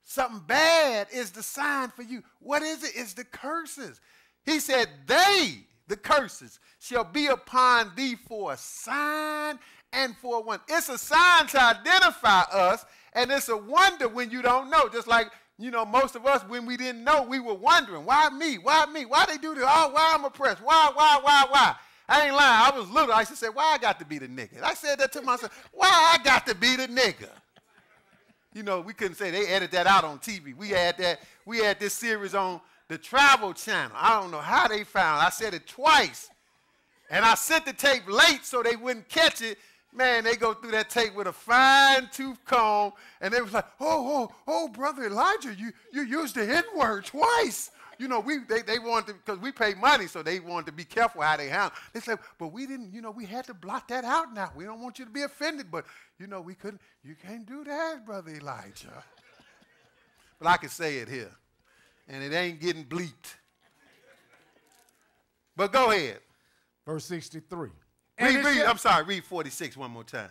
Something bad is the sign for you. What is it? It's the curses. He said, the curses, shall be upon thee for a sign and for a wonder. It's a sign to identify us, and it's a wonder when you don't know. Just like, most of us, when we didn't know, we were wondering, why me? Why me? Why they do this? Oh, why I'm oppressed? Why? I ain't lying. I was little. I used to say, why I got to be the nigga? I said that to myself. Why I got to be the nigga? We couldn't say they edited that out on TV. We had this series on the Travel Channel. I don't know how they found it. I said it twice. And I sent the tape late so they wouldn't catch it. Man, they go through that tape with a fine-tooth comb, and they was like, oh, Brother Elijah, you used the N-word twice. They wanted to, because we pay money, so they wanted to be careful how they handle. They said, but we didn't, we had to blot that out now. We don't want you to be offended, but, we couldn't, you can't do that, Brother Elijah. But I can say it here, and it ain't getting bleeped. But go ahead. Verse 63. Read 46 one more time.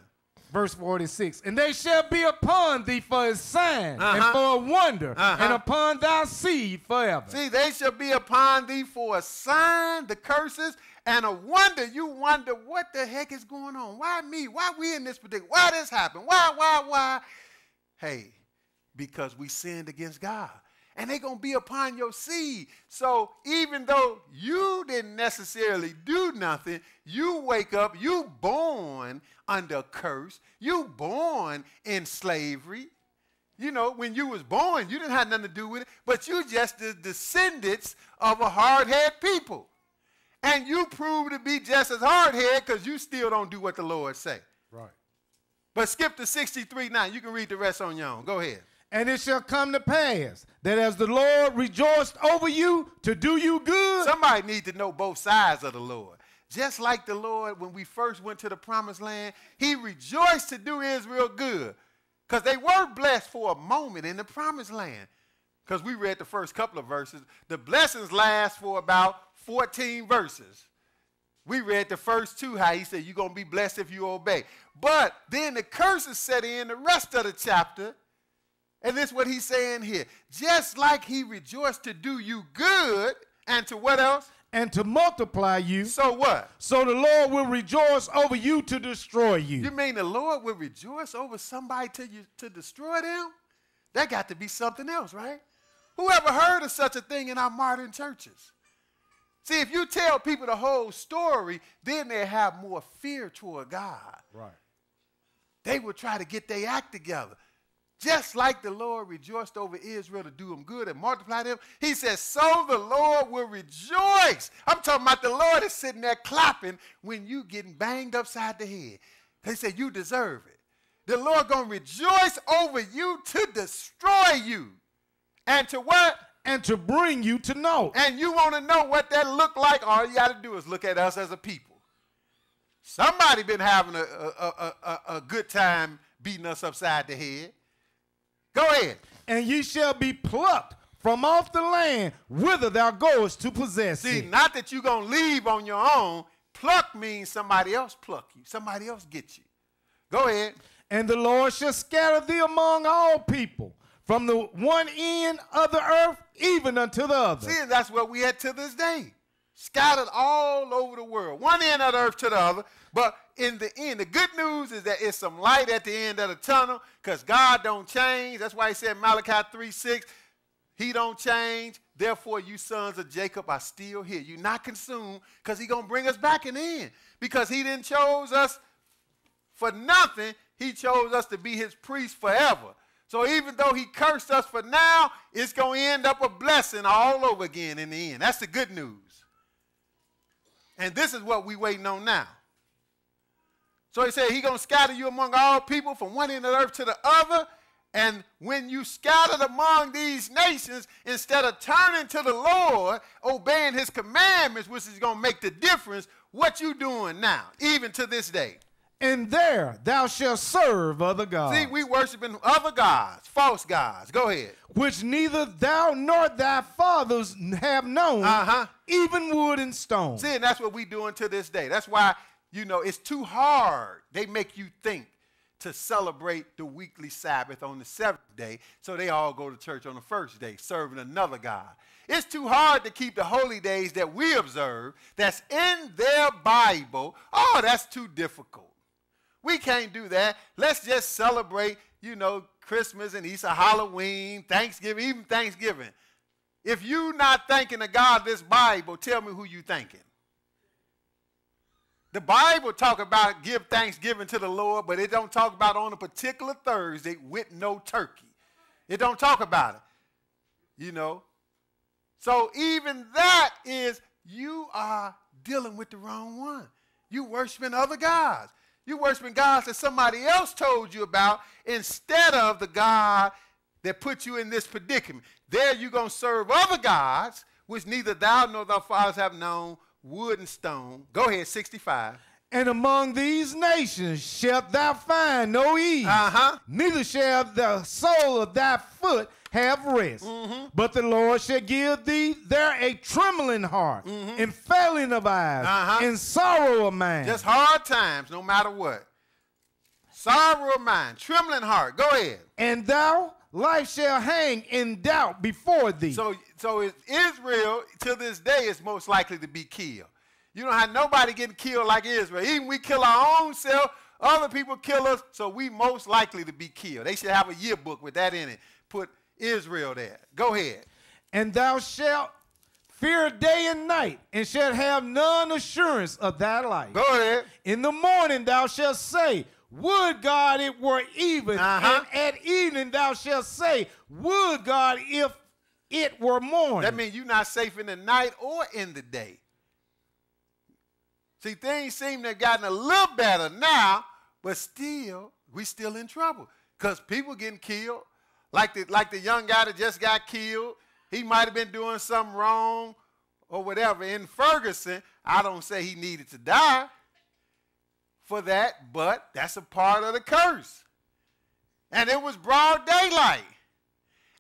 Verse 46, and they shall be upon thee for a sign and for a wonder, and upon thy seed forever. See, they shall be upon thee for a sign, the curses, and a wonder. You wonder what the heck is going on. Why me? Why we in this particular? Why this happened? Why? Hey, because we sinned against God. And they're going to be upon your seed. So even though you didn't necessarily do nothing, you wake up, you born under a curse. You born in slavery. When you was born, you didn't have nothing to do with it, but you just the descendants of a hard-headed people. And you prove to be just as hard-headed because you still don't do what the Lord say. Right. But skip to 63:9. You can read the rest on your own. Go ahead. And it shall come to pass that as the Lord rejoiced over you to do you good. Somebody needs to know both sides of the Lord. Just like the Lord, when we first went to the promised land, he rejoiced to do Israel good. Because they were blessed for a moment in the promised land. Because we read the first couple of verses. The blessings last for about 14 verses. We read the first two, how he said, you're going to be blessed if you obey. But then the curses set in the rest of the chapter. And this is what he's saying here. Just like he rejoiced to do you good, and to what else? And to multiply you. So what? So the Lord will rejoice over you to destroy you. You mean the Lord will rejoice over somebody to destroy them? That got to be something else, right? Who ever heard of such a thing in our modern churches? See, if you tell people the whole story, then they have more fear toward God. Right. They will try to get their act together. Just like the Lord rejoiced over Israel to do them good and multiply them, he says, so the Lord will rejoice. I'm talking about the Lord is sitting there clapping when you getting banged upside the head. He said, you deserve it. The Lord going to rejoice over you to destroy you. And to what? And to bring you to know. And you want to know what that look like? All you got to do is look at us as a people. Somebody been having a good time beating us upside the head. Go ahead. And ye shall be plucked from off the land whither thou goest to possess See, it. not that you're going to leave on your own. Pluck means somebody else pluck you. Somebody else get you. Go ahead. And the Lord shall scatter thee among all people, from the one end of the earth even unto the other. See, that's what we had to this day. Scattered all over the world. One end of the earth to the other. But in the end, the good news is that it's some light at the end of the tunnel because God don't change. That's why he said in Malachi 3:6, he don't change. Therefore, you sons of Jacob are still here. You're not consumed because he's going to bring us back in the end. Because he didn't chose us for nothing. He chose us to be his priest forever. So even though he cursed us for now, it's going to end up a blessing all over again in the end. That's the good news. And this is what we're waiting on now. So he said he's going to scatter you among all people from one end of the earth to the other. And when you scattered among these nations, instead of turning to the Lord, obeying his commandments, which is going to make the difference, what you doing now, even to this day? And there thou shalt serve other gods. See, we worshiping other gods, false gods. Go ahead. Which neither thou nor thy fathers have known, even wood and stone. See, and that's what we doing to this day. That's why, it's too hard. They make you think. to celebrate the weekly Sabbath on the seventh day, so they all go to church on the first day, serving another God. It's too hard to keep the holy days that we observe that's in their Bible. Oh, that's too difficult. We can't do that. Let's just celebrate, Christmas and Easter, Halloween, Thanksgiving, even Thanksgiving. If you're not thanking the God of this Bible, tell me who you thanking. The Bible talk about give thanksgiving to the Lord, but it don't talk about on a particular Thursday with no turkey. It don't talk about it, So even that is, you are dealing with the wrong one. You worshiping other gods. You worshiping gods that somebody else told you about instead of the God that put you in this predicament. There you're going to serve other gods, which neither thou nor thy fathers have known, wood and stone. Go ahead, 65. And among these nations shalt thou find no ease, neither shall the sole of thy foot have rest. But the Lord shall give thee there a trembling heart, and failing of eyes, and sorrow of mind. Just hard times, no matter what. Sorrow of mind, trembling heart. Go ahead. And thou life shall hang in doubt before thee. So Israel, to this day, is most likely to be killed. You don't have nobody getting killed like Israel. Even we kill our own self, other people kill us, so we most likely to be killed. They should have a yearbook with that in it. Put Israel there. Go ahead. And thou shalt fear day and night, and shalt have none assurance of thy life. Go ahead. In the morning thou shalt say, would God it were even, and at evening thou shalt say, would God if it were morning. That means you're not safe in the night or in the day. See, things seem to have gotten a little better now, but still, we still in trouble. Because people getting killed, like the young guy that just got killed. He might have been doing something wrong or whatever. In Ferguson, I don't say he needed to die for that, but that's a part of the curse. And it was broad daylight.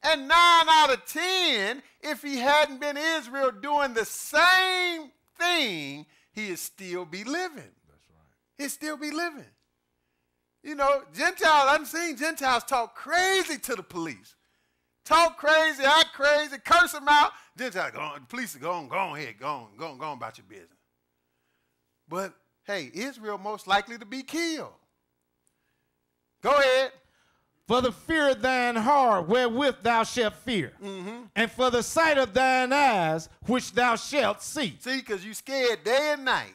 And 9 out of 10, if he hadn't been Israel doing the same thing, he'd still be living. That's right. He'd still be living. Gentiles, I've seen Gentiles talk crazy to the police. Talk crazy, act crazy, curse them out. Gentiles, the police are go ahead, go on about your business. But, hey, Israel most likely to be killed. Go ahead. For the fear of thine heart wherewith thou shalt fear, and for the sight of thine eyes which thou shalt see. See, because you scared day and night.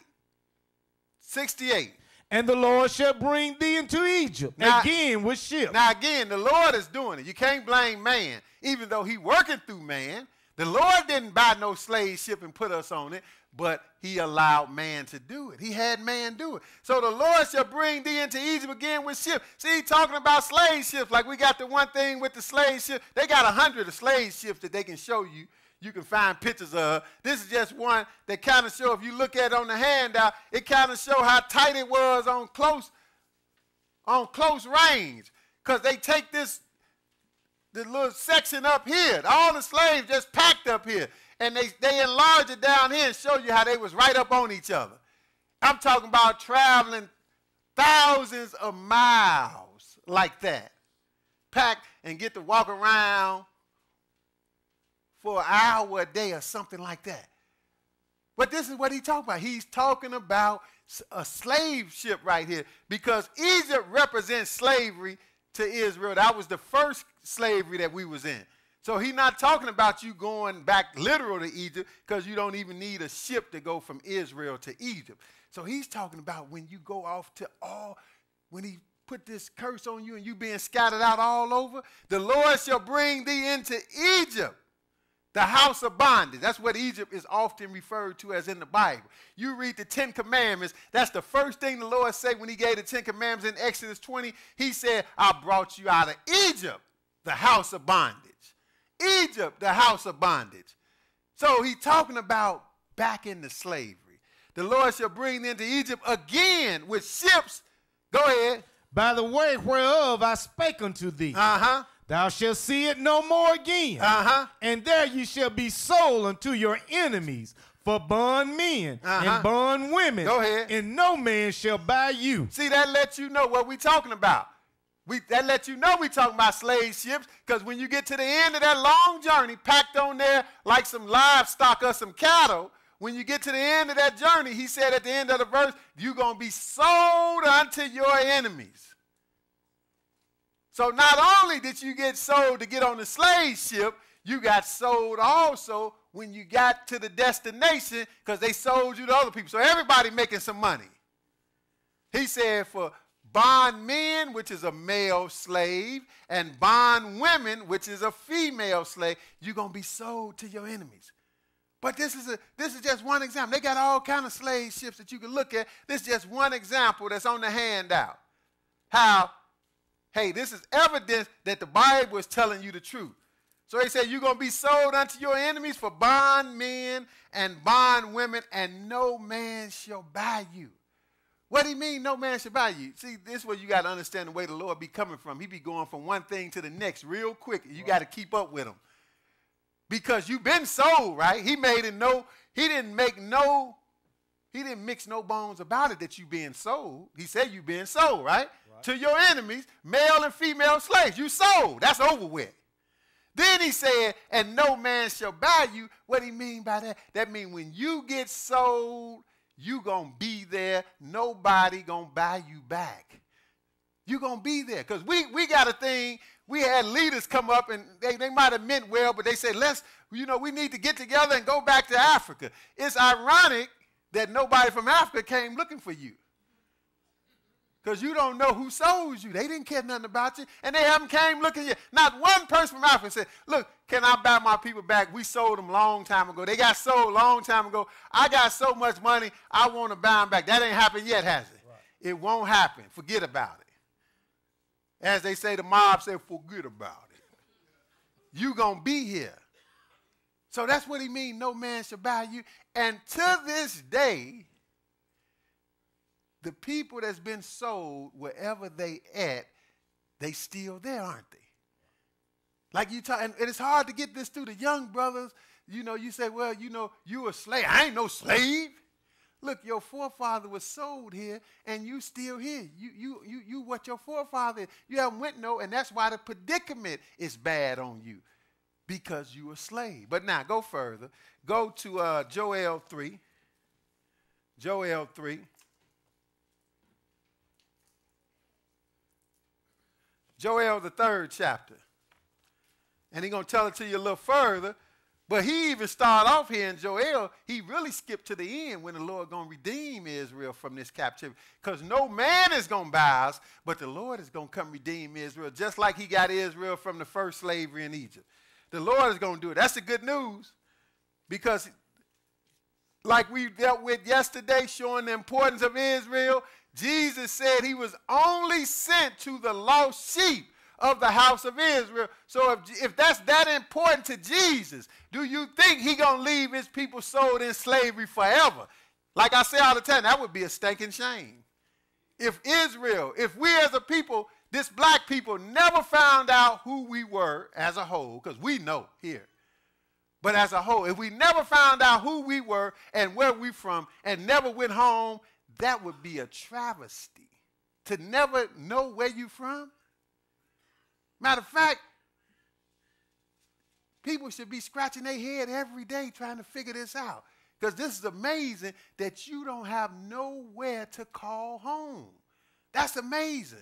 68. And the Lord shall bring thee into Egypt again with ships. Now again, the Lord is doing it. You can't blame man, even though he working through man. The Lord didn't buy no slave ship and put us on it, but he allowed man to do it. He had man do it. So the Lord shall bring thee into Egypt again with ships. See, he's talking about slave ships, like we got the one thing with the slave ship. They got 100 of slave ships that they can show you. You can find pictures of. This is just one that kind of show, if you look at it on the handout, it kind of show how tight it was on close range. Because they take the little section up here. All the slaves just packed up here. And they enlarge it down here and show you how they was right up on each other. I'm talking about traveling thousands of miles like that. Packed and get to walk around for an hour a day or something like that. But this is what he's talking about. He's talking about a slave ship right here, because Egypt represents slavery to Israel. That was the first slavery that we was in. So he's not talking about you going back literal to Egypt, because you don't even need a ship to go from Israel to Egypt. So he's talking about when you go off to when he put this curse on you and you being scattered out all over, the Lord shall bring thee into Egypt, the house of bondage. That's what Egypt is often referred to as in the Bible. You read the 10 Commandments. That's the first thing the Lord said when he gave the 10 Commandments in Exodus 20. He said, I brought you out of Egypt, the house of bondage. Egypt, the house of bondage. So he's talking about back into slavery. The Lord shall bring thee into Egypt again with ships. Go ahead. By the way whereof I spake unto thee. Thou shalt see it no more again. And there you shall be sold unto your enemies for bondmen and bondwomen. Go ahead. And no man shall buy you. See, that lets you know what we're talking about. That lets you know we're talking about slave ships, because when you get to the end of that long journey, packed on there like some livestock or some cattle, when you get to the end of that journey, he said at the end of the verse, you're going to be sold unto your enemies. So not only did you get sold to get on the slave ship, you got sold also when you got to the destination, because they sold you to other people. So everybody making some money. He said for bondmen, which is a male slave, and bondwomen, which is a female slave, you're going to be sold to your enemies. But this is just one example. They got all kind of slave ships that you can look at. This is just one example that's on the handout. How, hey, this is evidence that the Bible is telling you the truth. So he said, you're going to be sold unto your enemies for bondmen and bondwomen, and no man shall buy you. What do you mean no man shall buy you? See, this is where you got to understand the way the Lord be coming from. He be going from one thing to the next real quick. You got to keep up with him. Because you've been sold, right? He didn't mix no bones about it that you being sold. He said you being sold, right? To your enemies, male and female slaves. You sold. That's over with. Then he said, and no man shall buy you. What do he mean by that? That means when you get sold, you going to be there. Nobody going to buy you back. You going to be there. Because we got a thing. We had leaders come up, and they might have meant well, but they said, we need to get together and go back to Africa. It's ironic that nobody from Africa came looking for you. Because you don't know who sold you. They didn't care nothing about you, and they haven't came looking at you. Not one person from Africa said, look, can I buy my people back? We sold them a long time ago. They got sold a long time ago. I got so much money, I want to buy them back. That ain't happened yet, has it? Right. It won't happen. Forget about it. As they say, the mob say, forget about it. You going to be here. So that's what he means, no man shall buy you. And to this day, the people that's been sold, wherever they at, they still there, aren't they? Like you talk, and it's hard to get this through the young brothers. You say, well, you a slave. I ain't no slave. Look, your forefather was sold here, and you still here. You what your forefather, you haven't went no, and that's why the predicament is bad on you, because you a slave. But now, go further. Go to Joel 3. Joel 3. Joel, the 3rd chapter. And he's going to tell it to you a little further. But he even started off here in Joel. He really skipped to the end when the Lord going to redeem Israel from this captivity. Because no man is going to buy us, but the Lord is going to come redeem Israel, just like he got Israel from the first slavery in Egypt. The Lord is going to do it. That's the good news. Because like we dealt with yesterday, showing the importance of Israel, Jesus said he was only sent to the lost sheep of the house of Israel. So if that's that important to Jesus, do you think he going to leave his people sold in slavery forever? Like I say all the time, that would be a stinking shame. If we as a people, this black people, never found out who we were as a whole, because we know here, but as a whole, if we never found out who we were and where we from and never went home, that would be a travesty. To never know where you from. Matter of fact, people should be scratching their head every day trying to figure this out. Because this is amazing that you don't have nowhere to call home. That's amazing.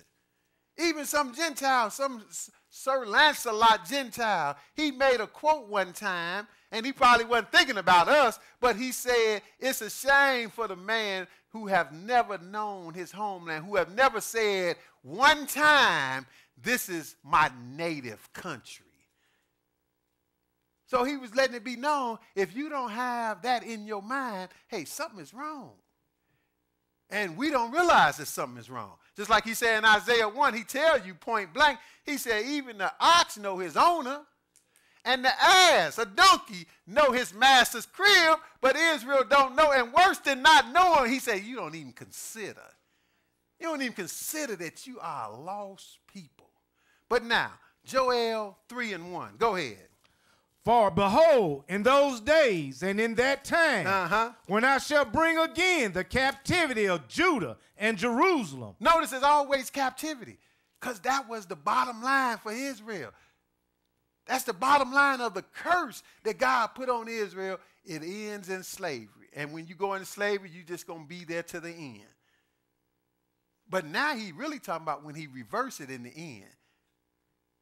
Even some Gentiles, some Sir Lancelot Gentile, he made a quote one time, and he probably wasn't thinking about us, but he said, it's a shame for the man who have never known his homeland, who have never said one time, this is my native country. So he was letting it be known, if you don't have that in your mind, hey, something is wrong. And we don't realize that something is wrong. Just like he said in Isaiah 1, he tells you point blank, he said, even the ox know his owner, and the ass, a donkey, know his master's crib, but Israel don't know. And worse than not knowing, he said, you don't even consider. You don't even consider that you are a lost people. But now, Joel 3:1. Go ahead. For behold, in those days and in that time, when I shall bring again the captivity of Judah and Jerusalem. Notice it's always captivity, because that was the bottom line for Israel. That's the bottom line of the curse that God put on Israel. It ends in slavery. And when you go into slavery, you're just going to be there to the end. But now he really talking about when he reverse it in the end.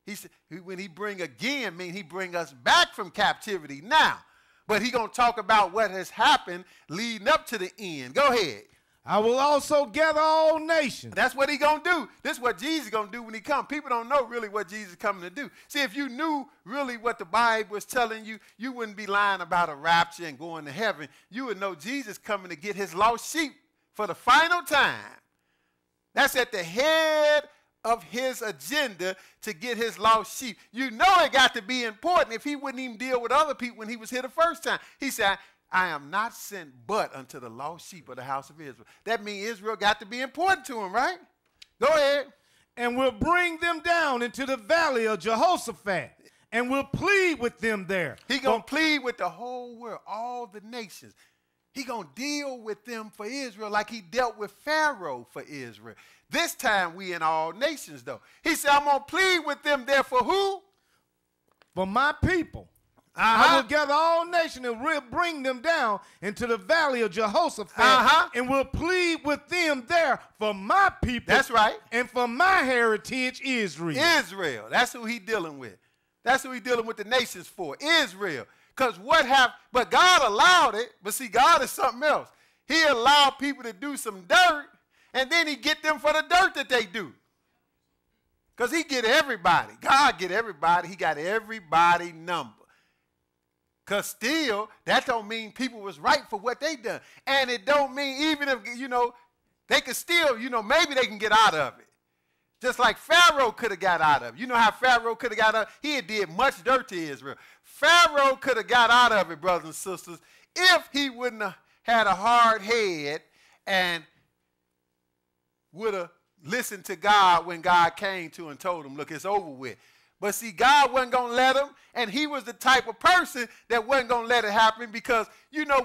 He said, when he bring again, mean he bring us back from captivity now. But he going to talk about what has happened leading up to the end. Go ahead. I will also gather all nations. That's what he going to do. This is what Jesus is going to do when he comes. People don't know really what Jesus is coming to do. See, if you knew really what the Bible was telling you, you wouldn't be lying about a rapture and going to heaven. You would know Jesus coming to get his lost sheep for the final time. That's at the head of his agenda to get his lost sheep. You know it got to be important if he wouldn't even deal with other people when he was here the first time. He said, I am not sent but unto the lost sheep of the house of Israel. That means Israel got to be important to him, right? Go ahead. And will bring them down into the valley of Jehoshaphat, and will plead with them there. He going to plead with the whole world, all the nations. He going to deal with them for Israel like he dealt with Pharaoh for Israel. This time we in all nations, though. He said, I'm going to plead with them there for who? For my people. I will gather all nations and will bring them down into the valley of Jehoshaphat and will plead with them there for my people. That's right. And for my heritage, Israel. Israel. That's who he dealing with. That's who he dealing with the nations for, Israel. Because but God allowed it, but see, God is something else. He allowed people to do some dirt, and then he get them for the dirt that they do. Because he get everybody. God get everybody. He got everybody number. Because still, that don't mean people was right for what they done. And it don't mean even if, they could still, maybe they can get out of it. Just like Pharaoh could have got out of it. You know how Pharaoh could have got out of it? He had did much dirt to Israel. Pharaoh could have got out of it, brothers and sisters, if he wouldn't have had a hard head and would have listened to God when God came to him and told him, look, it's over with. But see, God wasn't going to let him, and he was the type of person that wasn't going to let it happen because,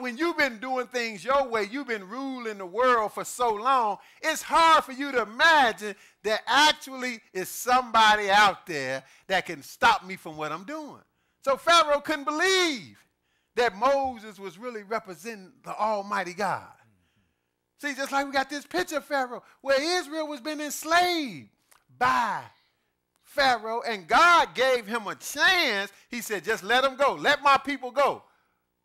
when you've been doing things your way, you've been ruling the world for so long, it's hard for you to imagine there actually is somebody out there that can stop me from what I'm doing. So Pharaoh couldn't believe that Moses was really representing the Almighty God. See, just like we got this picture of Pharaoh where Israel was being enslaved by Pharaoh, and God gave him a chance. He said, just let him go. Let my people go.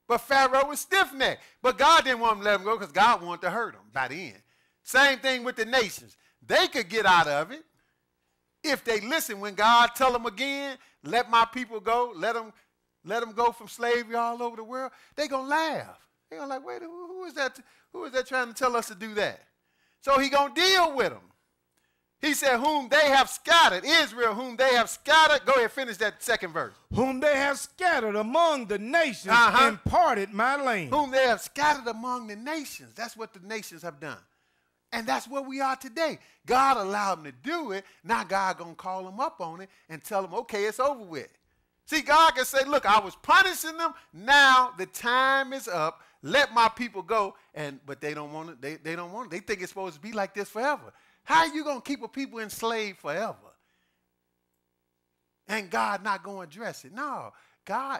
But Pharaoh was stiff-necked. But God didn't want him to let him go because God wanted to hurt him by the end. Same thing with the nations. They could get out of it if they listen when God tell them again, let my people go, let them go from slavery all over the world. They're going to laugh. They're going to wait, who is that? Who is that trying to tell us to do that? So he going to deal with them. He said, whom they have scattered, Israel, whom they have scattered. Go ahead, finish that second verse. Whom they have scattered among the nations and parted my land. Whom they have scattered among the nations. That's what the nations have done. And that's where we are today. God allowed them to do it. Now God going to call them up on it and tell them, okay, it's over with. See, God can say, look, I was punishing them. Now the time is up. Let my people go. But they don't want it. They don't want it. They think it's supposed to be like this forever. How are you going to keep a people enslaved forever? And God not going to address it? No. God,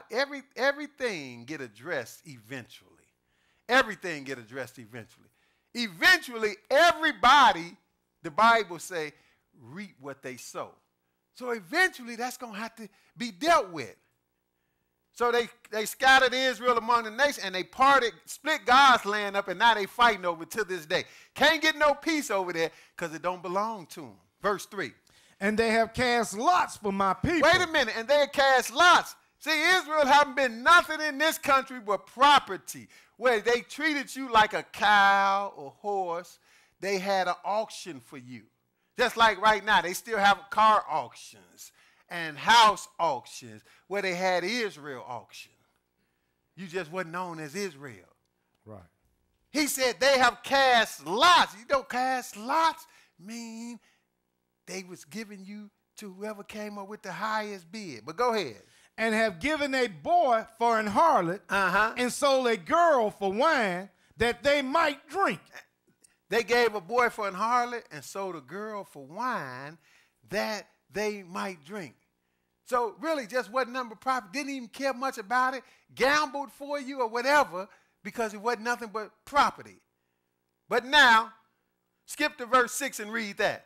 everything get addressed eventually. Everything get addressed eventually. Eventually, everybody, the Bible say, reap what they sow. So eventually, that's going to have to be dealt with. So they scattered Israel among the nations, and they split God's land up, and now they fighting over it to this day. Can't get no peace over there because it don't belong to them. Verse 3. And they have cast lots for my people. Wait a minute, and they have cast lots. See, Israel haven't been nothing in this country but property, where they treated you like a cow or horse. They had an auction for you. Just like right now, they still have car auctions and house auctions where they had Israel auction. You just wasn't known as Israel. Right. He said they have cast lots. Cast lots mean they was giving you to whoever came up with the highest bid. But go ahead. and have given a boy for an harlot, and sold a girl for wine, that they might drink. They gave a boy for an harlot and sold a girl for wine that they might drink. So really just wasn't nothing but profit. Didn't even care much about it. Gambled for you or whatever because it wasn't nothing but property. But now, skip to verse 6 and read that.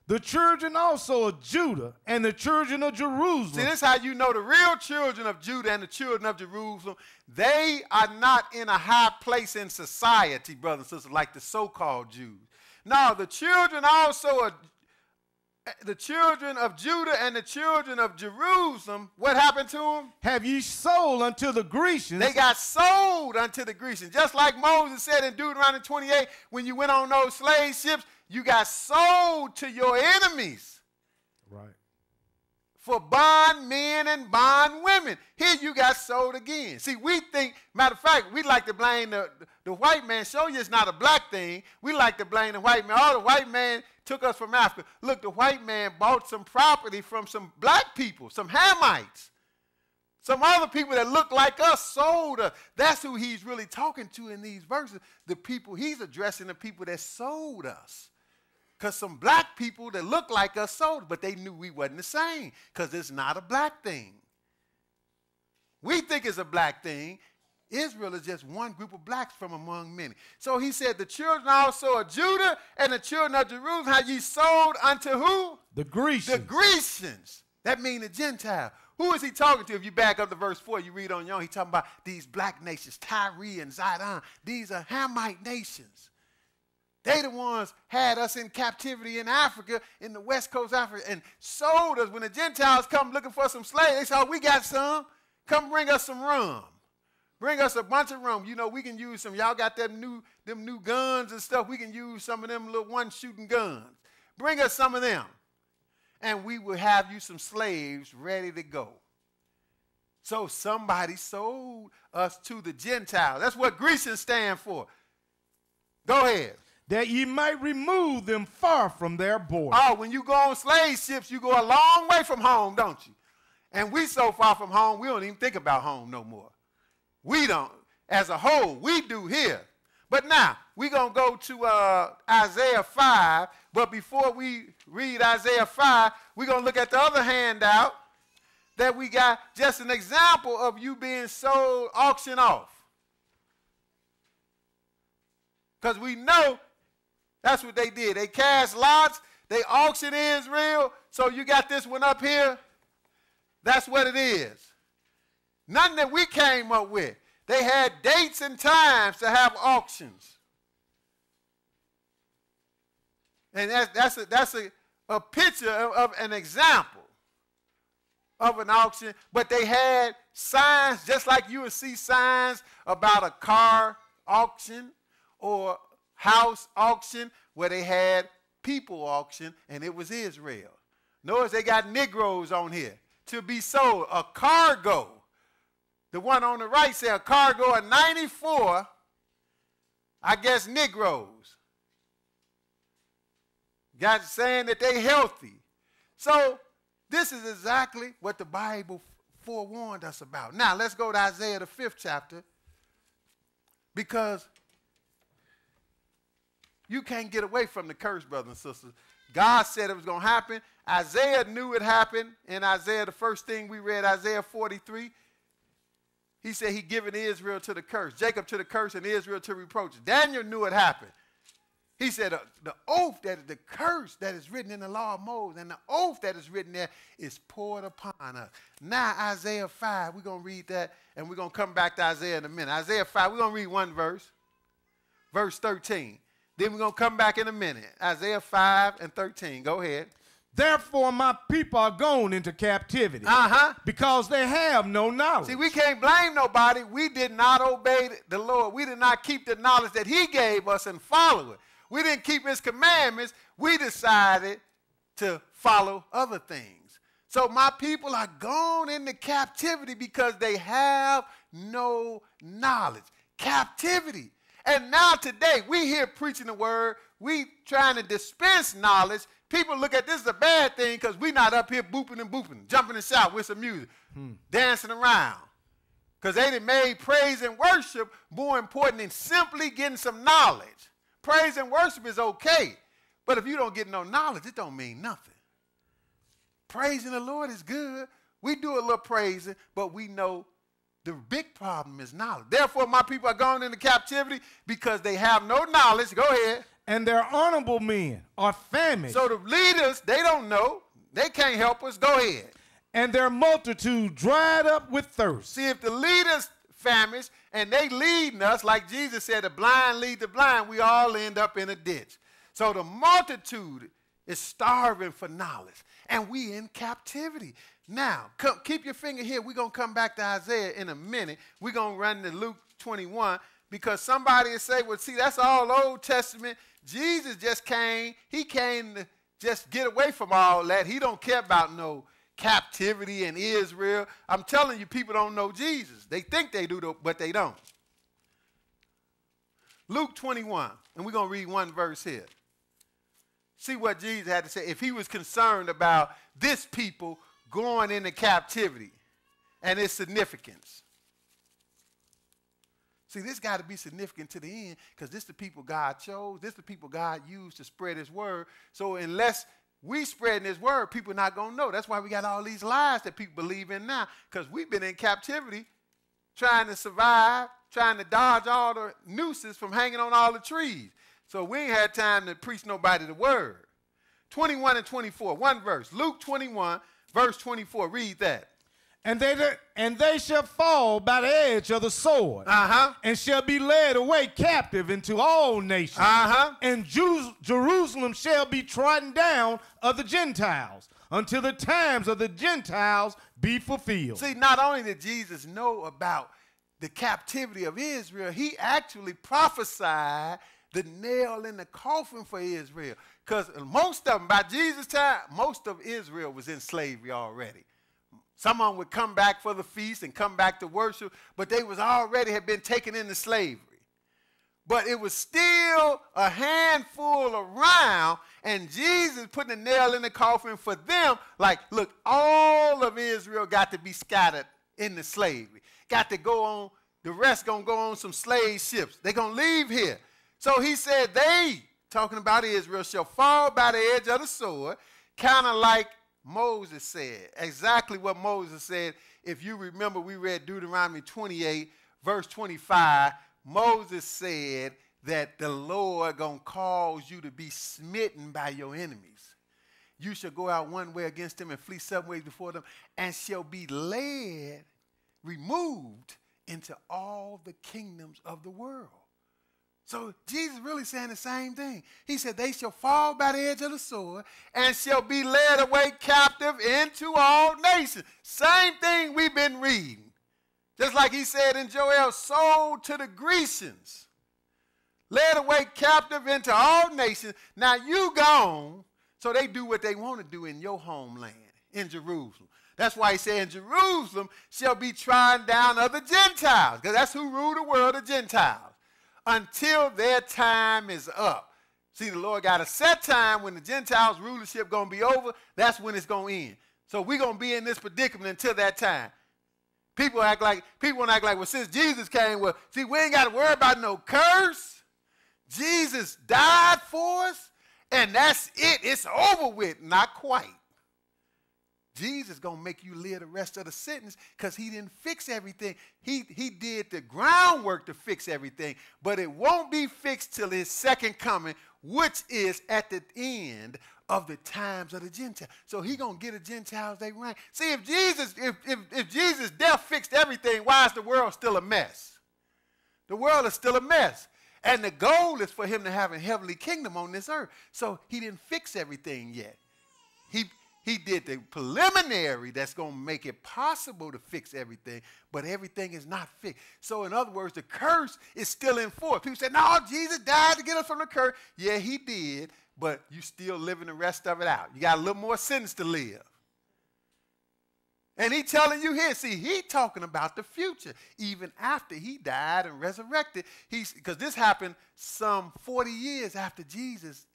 The children also of Judah and the children of Jerusalem. See, this is how you know the real children of Judah and the children of Jerusalem. They are not in a high place in society, brothers and sisters, like the so-called Jews. No, the children also of the children of Judah and the children of Jerusalem, what happened to them? Have ye sold unto the Grecians? They got sold unto the Grecians. Just like Moses said in Deuteronomy 28, when you went on those slave ships, you got sold to your enemies. Right. For bond men and bond women. Here you got sold again. See, we think, matter of fact, we like to blame the white man. Show you it's not a black thing. We like to blame the white man. Oh, the white man took us from Africa. Look, the white man bought some property from some black people, some Hamites. Some other people that look like us sold us. That's who he's really talking to in these verses. The people, he's addressing the people that sold us. Because some black people that look like us sold, but they knew we wasn't the same because it's not a black thing. We think it's a black thing. Israel is just one group of blacks from among many. So he said, the children also of Judah and the children of Jerusalem, how ye sold unto who? The Grecians. The Grecians. That means the Gentile. Who is he talking to? If you back up to verse 4, you read on your own, he's talking about these black nations, Tyre and Zidon. These are Hamite nations. They the ones had us in captivity in Africa, in the west coast of Africa, and sold us. When the Gentiles come looking for some slaves, they say, oh, we got some. Come bring us some rum. Bring us a bunch of rum. You know, we can use some. Y'all got them new guns and stuff. We can use some of them little one-shooting guns. Bring us some of them. And we will have you some slaves ready to go. So somebody sold us to the Gentiles. That's what Grecians stand for. Go ahead. That ye might remove them far from their border. Oh, when you go on slave ships, you go a long way from home, don't you? And we so far from home, we don't even think about home no more. We don't. As a whole, we do here. But now, we're going to go to Isaiah 5. But before we read Isaiah 5, we're going to look at the other handout that we got, just an example of you being sold, auctioned off. Because we know that's what they did. They cast lots. They auctioned Israel. So you got this one up here. That's what it is. Nothing that we came up with. They had dates and times to have auctions. And that's a picture of an example of an auction. But they had signs, just like you would see signs about a car auction or house auction, where they had people auction, and it was Israel. Notice they got Negroes on here to be sold. A cargo. The one on the right said a cargo of 94, I guess, Negroes. Got saying that they healthy. So this is exactly what the Bible forewarned us about. Now let's go to Isaiah the 5th chapter, because you can't get away from the curse, brothers and sisters. God said it was going to happen. Isaiah knew it happened. In Isaiah, the first thing we read, Isaiah 43, he said he given Israel to the curse, Jacob to the curse, and Israel to reproach. Daniel knew it happened. He said the oath, that the curse that is written in the law of Moses, and the oath that is written there is poured upon us. Now Isaiah 5, we're going to read that, and we're going to come back to Isaiah in a minute. Isaiah 5, we're going to read one verse, verse 13. Then we're going to come back in a minute. Isaiah 5 and 13. Go ahead. Therefore my people are gone into captivity, because they have no knowledge. See, we can't blame nobody. We did not obey the Lord. We did not keep the knowledge that he gave us and follow it. We didn't keep his commandments. We decided to follow other things. So my people are gone into captivity because they have no knowledge. Captivity. And now today, we here preaching the word. We trying to dispense knowledge. People look at this as a bad thing because we not up here booping and booping, jumping and shouting with some music, dancing around. Because they done made praise and worship more important than simply getting some knowledge. Praise and worship is okay. But if you don't get no knowledge, it don't mean nothing. Praising the Lord is good. We do a little praising, but we know the big problem is knowledge. Therefore, my people are going into captivity because they have no knowledge. Go ahead. And their honorable men are famished. So the leaders, they don't know. They can't help us. Go ahead. And their multitude dried up with thirst. See, if the leaders famished and they leading us, like Jesus said, the blind lead the blind, we all end up in a ditch. So the multitude is starving for knowledge, and we in captivity. Now, keep your finger here. We're going to come back to Isaiah in a minute. We're going to run to Luke 21 because somebody will say, well, see, that's all Old Testament. Jesus just came. He came to just get away from all that. He don't care about no captivity in Israel. I'm telling you, people don't know Jesus. They think they do, but they don't. Luke 21, and we're going to read one verse here. See what Jesus had to say. If he was concerned about this people going into captivity and its significance. See, this got to be significant to the end because this is the people God chose. This is the people God used to spread his word. So unless we spreading his word, people are not going to know. That's why we got all these lies that people believe in now because we've been in captivity trying to survive, trying to dodge all the nooses from hanging on all the trees. So we ain't had time to preach nobody the word. 21 and 24, one verse. Luke 21, verse 24, read that. And they shall fall by the edge of the sword, and shall be led away captive into all nations. And Jerusalem shall be trodden down of the Gentiles, until the times of the Gentiles be fulfilled. See, not only did Jesus know about the captivity of Israel, he actually prophesied the nail in the coffin for Israel. Because most of them, by Jesus' time, most of Israel was in slavery already. Some of them would come back for the feast and come back to worship, but they was already had been taken into slavery. But it was still a handful around, and Jesus putting the nail in the coffin for them, like, look, all of Israel got to be scattered into slavery. Got to go on, the rest going to go on some slave ships. They're going to leave here. So he said they, talking about Israel, shall fall by the edge of the sword, kind of like Moses said. Exactly what Moses said. If you remember, we read Deuteronomy 28, verse 25. Moses said that the Lord going to cause you to be smitten by your enemies. You shall go out one way against them and flee seven ways before them, and shall be led, removed into all the kingdoms of the world. So Jesus really saying the same thing. He said they shall fall by the edge of the sword and shall be led away captive into all nations. Same thing we've been reading. Just like he said in Joel, sold to the Grecians. Led away captive into all nations. Now you gone, so they do what they want to do in your homeland, in Jerusalem. That's why he said in Jerusalem shall be trodden down of the Gentiles, because that's who rule the world, the Gentiles. Until their time is up. See, the Lord got a set time when the Gentiles' rulership going to be over. That's when it's going to end. So we're going to be in this predicament until that time. People want to act like, well, since Jesus came, well, see, we ain't got to worry about no curse. Jesus died for us, and that's it. It's over with. Not quite. Jesus going to make you live the rest of the sentence because he didn't fix everything. He did the groundwork to fix everything, but it won't be fixed till his second coming, which is at the end of the times of the Gentiles. So he going to get the Gentiles they reign. See, if Jesus' death fixed everything, why is the world still a mess? The world is still a mess. And the goal is for him to have a heavenly kingdom on this earth. So he didn't fix everything yet. He did the preliminary that's going to make it possible to fix everything, but everything is not fixed. So in other words, the curse is still in force. People say, no, Jesus died to get us from the curse. Yeah, he did, but you still living the rest of it out. You got a little more sentence to live. And he telling you here, see, he talking about the future. Even after he died and resurrected, because this happened some 40 years after Jesus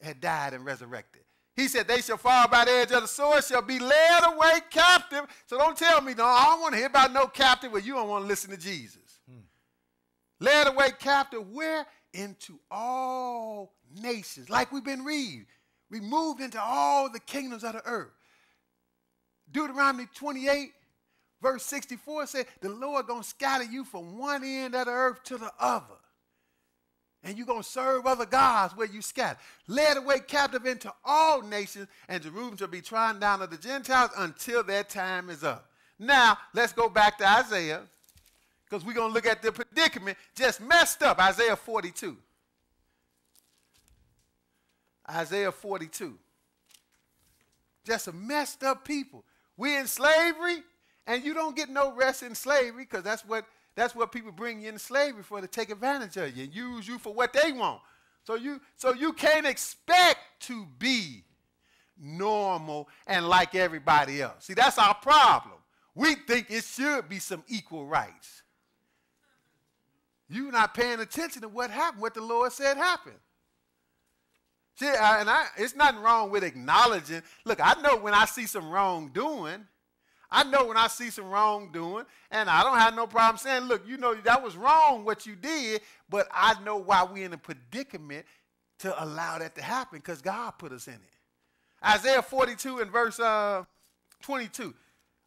had died and resurrected. He said, they shall fall by the edge of the sword, shall be led away captive. So don't tell me, no, I don't want to hear about no captive where you don't want to listen to Jesus. Led away captive, where? Into all nations. Like we've been reading. We moved into all the kingdoms of the earth. Deuteronomy 28, verse 64 said, the Lord going to scatter you from one end of the earth to the other. And you're going to serve other gods where you scatter. Led away captive into all nations, and Jerusalem shall be trodden down of the Gentiles until their time is up. Now, let's go back to Isaiah, because we're going to look at the predicament just messed up. Isaiah 42. Isaiah 42. Just a messed up people. We're in slavery, and you don't get no rest in slavery, because that's what people bring you into slavery for, to take advantage of you and use you for what they want. So you can't expect to be normal and like everybody else. See, that's our problem. We think it should be some equal rights. You're not paying attention to what happened, what the Lord said happened. See, it's nothing wrong with acknowledging. Look, I know when I see some wrongdoing. I know when I see some wrongdoing, and I don't have no problem saying, look, you know, that was wrong what you did, but I know why we're in a predicament to allow that to happen, because God put us in it. Isaiah 42 and verse 22.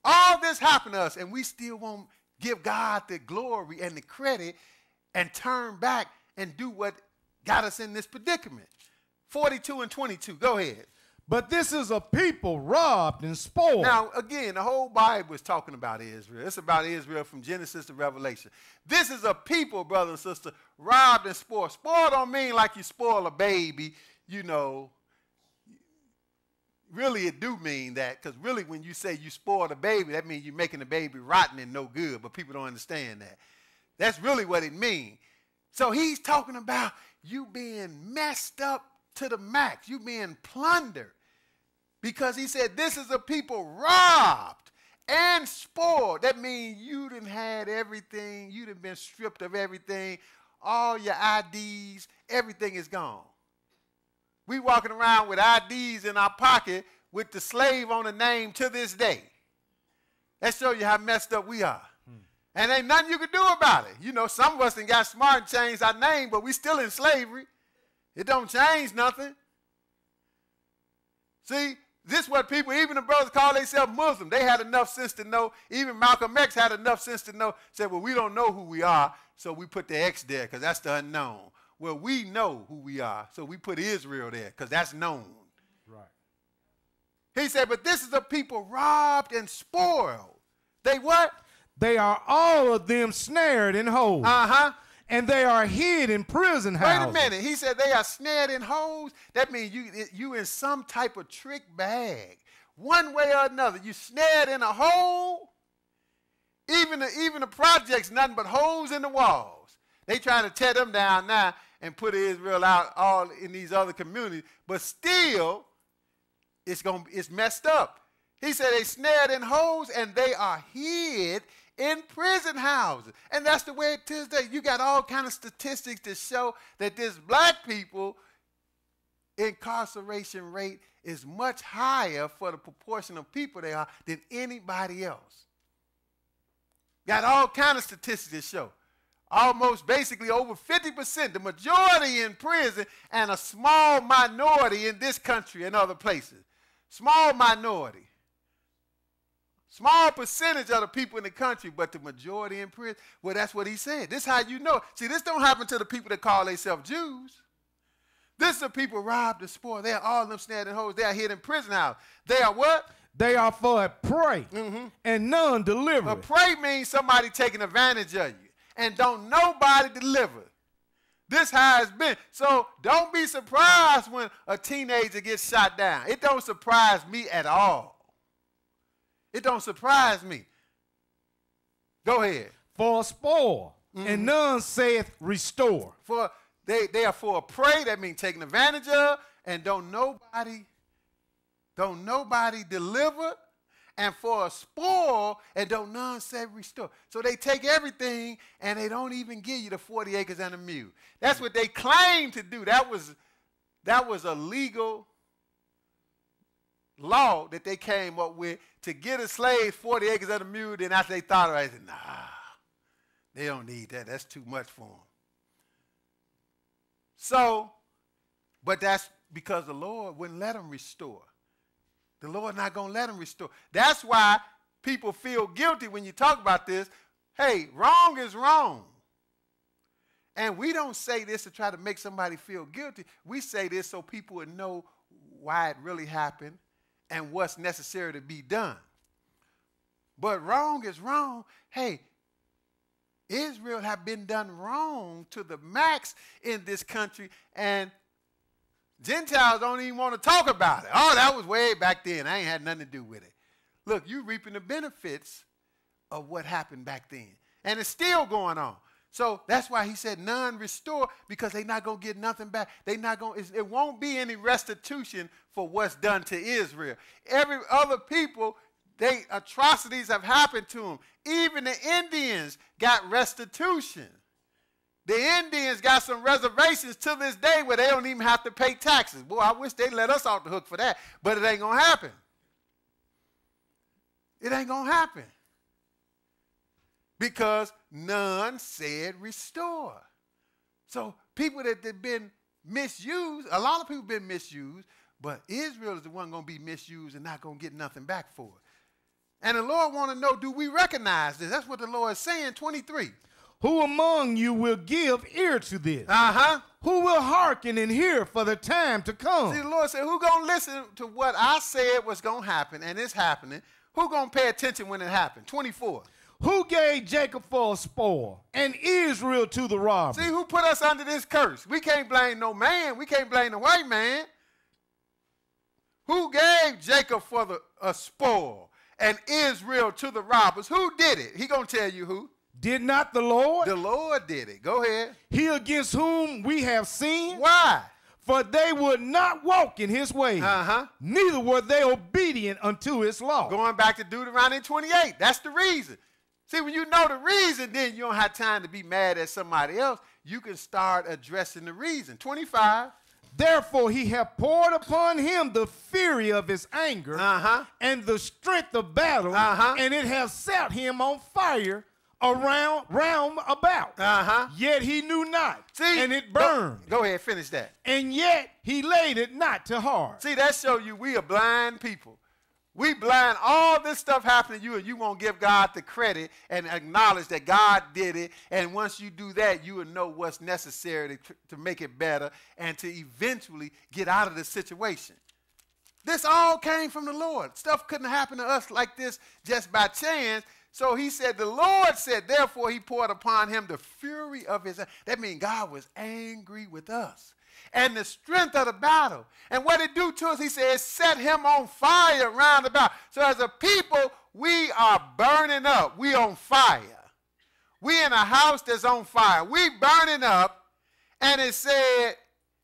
All this happened to us, and we still won't give God the glory and the credit and turn back and do what got us in this predicament. 42 and 22. Go ahead. But this is a people robbed and spoiled. Now, again, the whole Bible is talking about Israel. It's about Israel from Genesis to Revelation. This is a people, brother and sister, robbed and spoiled. Spoiled don't mean like you spoil a baby, you know. Really, it do mean that, because really when you say you spoil a baby, that means you're making the baby rotten and no good, but people don't understand that. That's really what it means. So he's talking about you being messed up to the max, you being plundered. Because he said, this is a people robbed and spoiled. That means you done had everything. You done been stripped of everything. All your IDs, everything is gone. We walking around with IDs in our pocket with the slave on the name to this day. That show you how messed up we are. And ain't nothing you can do about it. You know, some of us done got smart and changed our name, but we still in slavery. It don't change nothing. See? This is what people, even the brothers call themselves Muslim. They had enough sense to know. Even Malcolm X had enough sense to know. Said, well, we don't know who we are, so we put the X there because that's the unknown. Well, we know who we are, so we put Israel there because that's known. Right. He said, but this is a people robbed and spoiled. They what? They are all of them snared in holes. Uh-huh. And they are hid in prison houses. Wait a minute. He said they are snared in holes. That means you in some type of trick bag. One way or another. You snared in a hole. Even the projects, nothing but holes in the walls. They trying to tear them down now and put Israel out all in these other communities. But still, it's messed up. He said they snared in holes and they are hid in prison houses. And that's the way it is today. You got all kind of statistics to show that this black people incarceration rate is much higher for the proportion of people they are than anybody else. Got all kind of statistics to show. Almost basically over 50%, the majority in prison, and a small minority in this country and other places. Small minority. Small percentage of the people in the country, but the majority in prison. Well, that's what he said. This is how you know. See, this don't happen to the people that call themselves Jews. This is the people robbed and spoiled. They are all them snared in holes. They are hid in prison house. They are what? They are for a prey, and none deliver. A prey means somebody taking advantage of you, and don't nobody deliver. This how it's been. So don't be surprised when a teenager gets shot down. It don't surprise me at all. It don't surprise me. Go ahead. For a spoil, and none saith restore. For they are for a prey, that means taking advantage of, and don't nobody deliver, and for a spoil, and don't none say restore. So they take everything, and they don't even give you the 40 acres and a mule. That's what they claim to do. That was a legal law that they came up with to get a slave 40 acres and a mule. Then after they thought about it, they said, nah, they don't need that. That's too much for them. So, but that's because the Lord wouldn't let them restore. The Lord not going to let them restore. That's why people feel guilty when you talk about this. Hey, wrong is wrong. And we don't say this to try to make somebody feel guilty. We say this so people would know why it really happened and what's necessary to be done. But wrong is wrong. Hey, Israel have been done wrong to the max in this country, and Gentiles don't even want to talk about it. Oh, that was way back then. I ain't had nothing to do with it. Look, you reaping the benefits of what happened back then. And it's still going on. So that's why he said none restore, because they're not going to get nothing back. It won't be any restitution for what's done to Israel. Every other people, atrocities have happened to them. Even the Indians got restitution. The Indians got some reservations to this day where they don't even have to pay taxes. Boy, I wish they'd let us off the hook for that, but it ain't going to happen. It ain't going to happen. Because none said restore. So people that have been misused, a lot of people have been misused, but Israel is the one going to be misused and not going to get nothing back for it. And the Lord want to know, do we recognize this? That's what the Lord is saying, 23. Who among you will give ear to this? Uh-huh. Who will hearken and hear for the time to come? See, the Lord said, who going to listen to what I said was going to happen, and it's happening? Who going to pay attention when it happened? 24. Who gave Jacob for a spoil and Israel to the robber? See, who put us under this curse? We can't blame no man. We can't blame the white man. Who gave Jacob for a spoil and Israel to the robbers? Who did it? He going to tell you who. Did not the Lord? The Lord did it. Go ahead. He against whom we have sinned? Why? For they would not walk in his ways. Uh-huh. Neither were they obedient unto his law. Going back to Deuteronomy 28. That's the reason. See, when you know the reason, then you don't have time to be mad at somebody else. You can start addressing the reason. 25. Therefore he hath poured upon him the fury of his anger and the strength of battle, and it hath set him on fire round about. Yet he knew not. See, and it burned. Go ahead, finish that. And yet he laid it not to heart. See, that shows you we are blind people. We blind. All this stuff happening to you, and you won't give God the credit and acknowledge that God did it. And once you do that, you will know what's necessary to make it better and to eventually get out of the situation. This all came from the Lord. Stuff couldn't happen to us like this just by chance. So he said, the Lord said, therefore he poured upon him the fury of his anger. That means God was angry with us. And the strength of the battle. And what it do to us, he says, set him on fire round about. So as a people, we are burning up. We on fire. We in a house that's on fire. We burning up. And it said,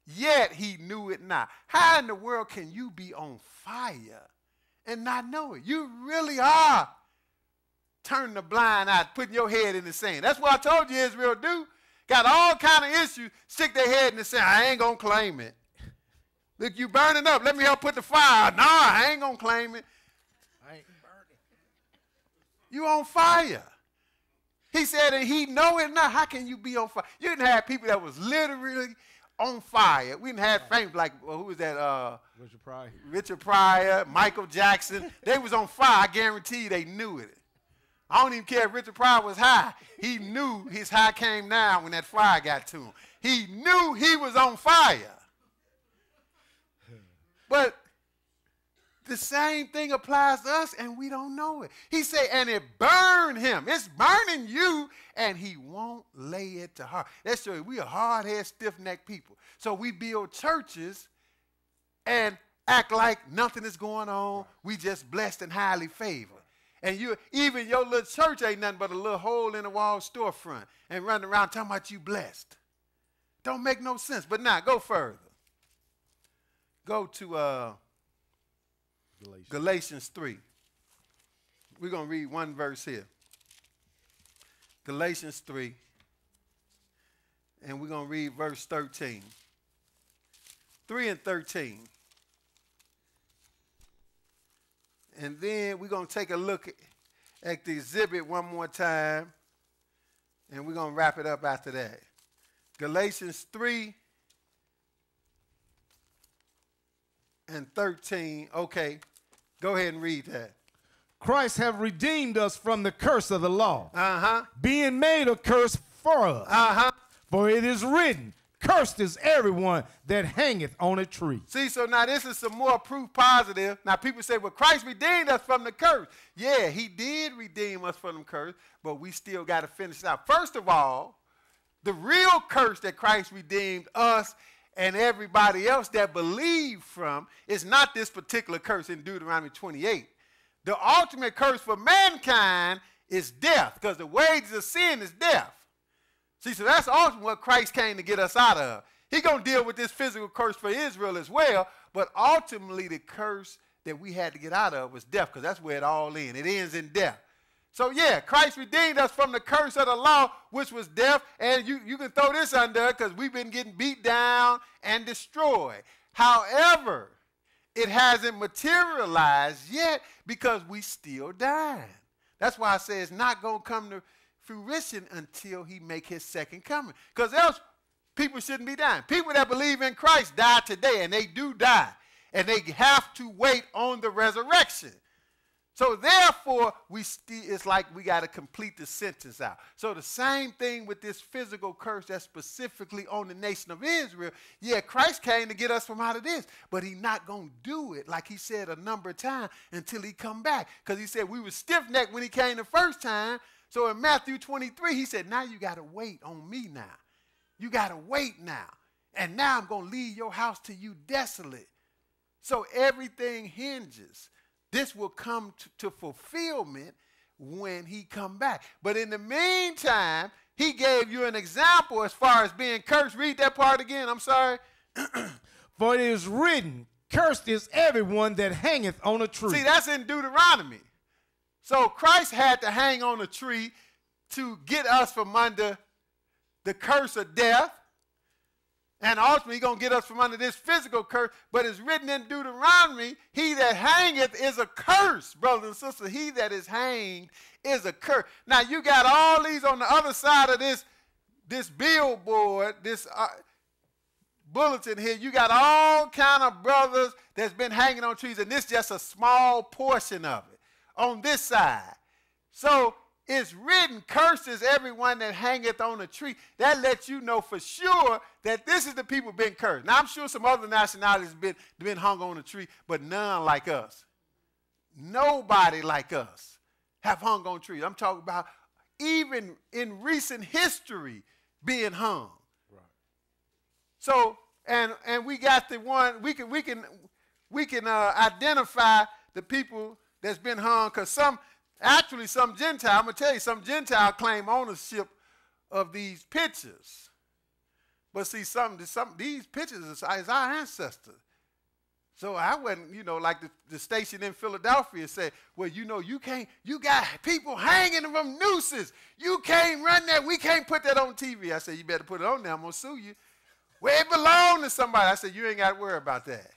yet he knew it not. How in the world can you be on fire and not know it? You really are turning the blind eye, putting your head in the sand. That's what I told you Israel do. Got all kind of issues, stick their head in the sand. I ain't going to claim it. Look, you burning up. Let me help put the fire. Nah, I ain't going to claim it. I ain't burning. You on fire. He said, and he know it not. How can you be on fire? You didn't have people that was literally on fire. We didn't have fame like, well, who was that? Richard Pryor, Michael Jackson. They was on fire. I guarantee you they knew it. I don't even care if Richard Pryor was high. He knew his high came down when that fire got to him. He knew he was on fire. But the same thing applies to us, and we don't know it. He said, and it burned him. It's burning you, and he won't lay it to heart. That's true. We are hard-headed, stiff-necked people. So we build churches and act like nothing is going on. We just blessed and highly favored. And even your little church ain't nothing but a little hole in the wall storefront and running around talking about you blessed. Don't make no sense. But now, go further. Go to Galatians 3. we're going to read one verse here. Galatians 3. And we're going to read verse 13. 3 and 13. And then we're going to take a look at the exhibit one more time. And we're going to wrap it up after that. Galatians 3 and 13. Okay, go ahead and read that. Christ have redeemed us from the curse of the law, being made a curse for us. For it is written, cursed is everyone that hangeth on a tree. See, so now this is some more proof positive. Now people say, well, Christ redeemed us from the curse. Yeah, he did redeem us from the curse, but we still got to finish it out. First of all, the real curse that Christ redeemed us and everybody else that believed from is not this particular curse in Deuteronomy 28. The ultimate curse for mankind is death, because the wages of sin is death. See, so that's ultimately what Christ came to get us out of. He's going to deal with this physical curse for Israel as well, but ultimately the curse that we had to get out of was death, because that's where it all ends. It ends in death. So, yeah, Christ redeemed us from the curse of the law, which was death, and you can throw this under because we've been getting beat down and destroyed. However, it hasn't materialized yet because we still dying. That's why I say it's not going to come to fruition until he make his second coming. Because else, people shouldn't be dying. People that believe in Christ die today, and they do die. And they have to wait on the resurrection. So therefore, it's like we got to complete the sentence out. So the same thing with this physical curse that's specifically on the nation of Israel. Yeah, Christ came to get us from out of this, but he's not going to do it, like he said a number of times, until he come back. Because he said we were stiff-necked when he came the first time. So in Matthew 23, he said, now you got to wait on me now. You got to wait now. And now I'm going to leave your house to you desolate. So everything hinges. This will come to fulfillment when he come back. But in the meantime, he gave you an example as far as being cursed. Read that part again. I'm sorry. For it is written, cursed is everyone that hangeth on a tree. See, that's in Deuteronomy. So Christ had to hang on a tree to get us from under the curse of death. And ultimately, he's going to get us from under this physical curse. But it's written in Deuteronomy, he that hangeth is a curse, brothers and sisters. He that is hanged is a curse. Now, you got all these on the other side of this billboard, this bulletin here. You got all kind of brothers that's been hanging on trees, and this is just a small portion of it on this side. So it's written, cursed is everyone that hangeth on a tree. That lets you know for sure that this is the people been cursed. Now, I'm sure some other nationalities been hung on a tree, but none like us. Nobody like us have hung on trees. I'm talking about even in recent history being hung. Right. So, and we got the one, we can identify the people that's been hung, because some Gentile, I'm going to tell you, some Gentile claim ownership of these pictures. But see, these pictures is our ancestors. So I wasn't, like the station in Philadelphia said, well, you got people hanging from nooses. You can't run that. We can't put that on TV. I said, you better put it on there. I'm going to sue you. Well, it belongs to somebody. I said, you ain't got to worry about that.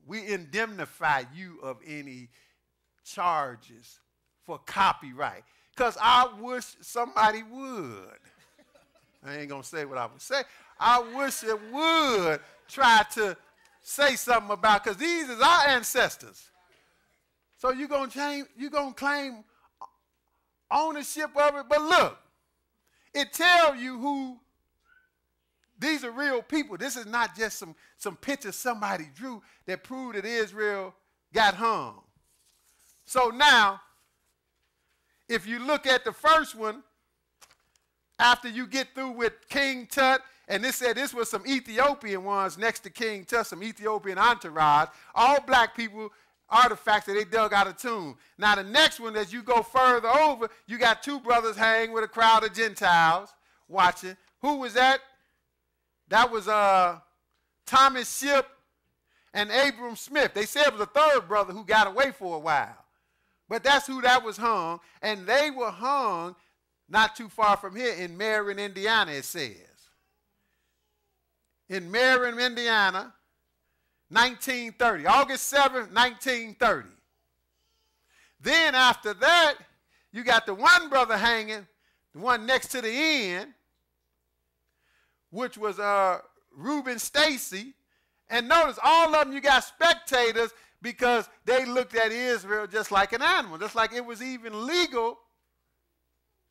We indemnify you of any charges for copyright, because I wish somebody would. I ain't going to say what I would say. I wish it would try to say something about, because these is our ancestors. So you're going to claim ownership of it. But look, it tells you who, these are real people. This is not just some pictures somebody drew that proved that Israel got hung. So now, if you look at the first one, after you get through with King Tut, and this was some Ethiopian ones next to King Tut, some Ethiopian entourage, all black people, artifacts that they dug out of tomb. Now the next one, as you go further over, you got two brothers hanging with a crowd of Gentiles watching. Who was that? That was Thomas Shipp and Abram Smith. They said it was a third brother who got away for a while. But that's who that was hung. And they were hung not too far from here in Marion, Indiana, it says. In Marion, Indiana, 1930. August 7th, 1930. Then after that, you got the one brother hanging, the one next to the end, which was Reuben Stacy. And notice, all of them, you got spectators because they looked at Israel just like an animal, just like it was even legal.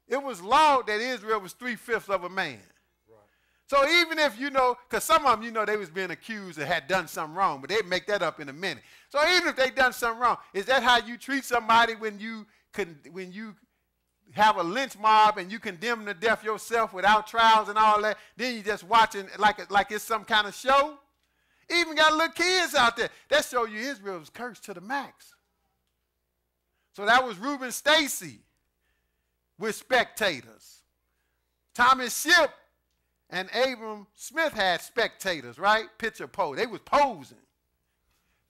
It was law that Israel was 3/5 of a man. Right. So even if, because some of them, they was being accused and had done something wrong, but they'd make that up in a minute. So even if they done something wrong, is that how you treat somebody when you have a lynch mob and you condemn them to death yourself without trials and all that? Then you just watching like it's some kind of show? Even got little kids out there. That show you Israel was cursed to the max. So that was Reuben Stacy with spectators. Thomas Shipp and Abram Smith had spectators, right? Picture pose. They was posing.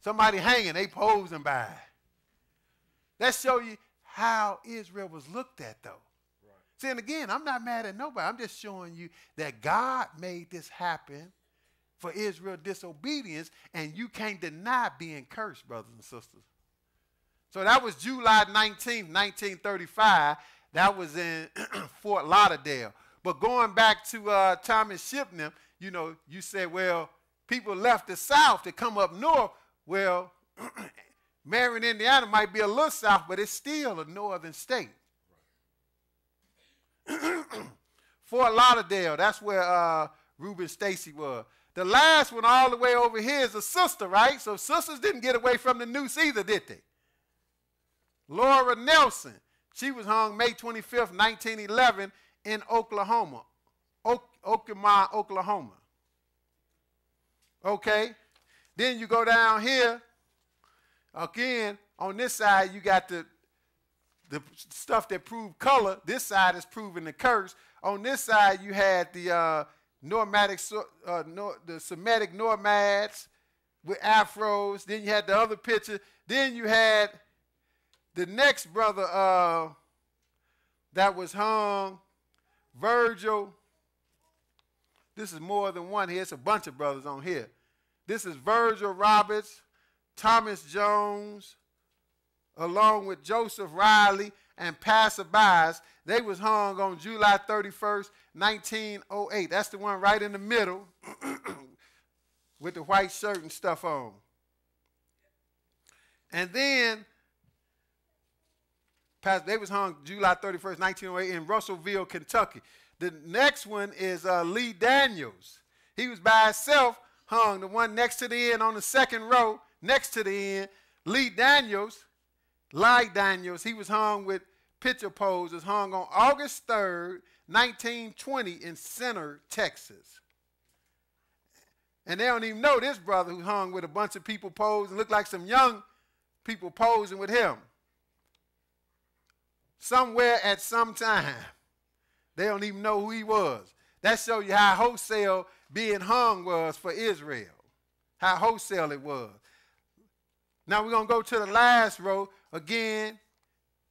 Somebody hanging, they posing by. That show you how Israel was looked at, though. Right. See, and again, I'm not mad at nobody. I'm just showing you that God made this happen for Israel disobedience, and you can't deny being cursed, brothers and sisters. So that was July 19th, 1935. That was in Fort Lauderdale. But going back to Thomas Shipman, you said, well, people left the South to come up north. Well, Marion, Indiana might be a little south, but it's still a northern state. Right. Fort Lauderdale, that's where Reuben Stacy was. The last one all the way over here is a sister, right? So sisters didn't get away from the noose either, did they? Laura Nelson. She was hung May 25th, 1911 in Oklahoma. Okemah, Oklahoma. Okay. Then you go down here. Again, on this side, you got the stuff that proved color. This side is proving the curse. On this side, you had the the Semitic nomads with afros. Then you had the other picture. Then you had the next brother that was hung, Virgil. This is more than one here. It's a bunch of brothers on here. This is Virgil Roberts, Thomas Jones, along with Joseph Riley and passerbys. They was hung on July 31st, 1908. That's the one right in the middle with the white shirt and stuff on. And then they was hung July 31st, 1908 in Russellville, Kentucky. The next one is Lee Daniels. He was by himself, hung, the one next to the end on the second row, next to the end. Lee Daniels, he was hung with picture poses, hung on August 3rd, 1920 in Center, Texas. And they don't even know this brother who hung with a bunch of people posing, looked like some young people posing with him. Somewhere at some time. They don't even know who he was. That shows you how wholesale being hung was for Israel. How wholesale it was. Now we're going to go to the last row. Again,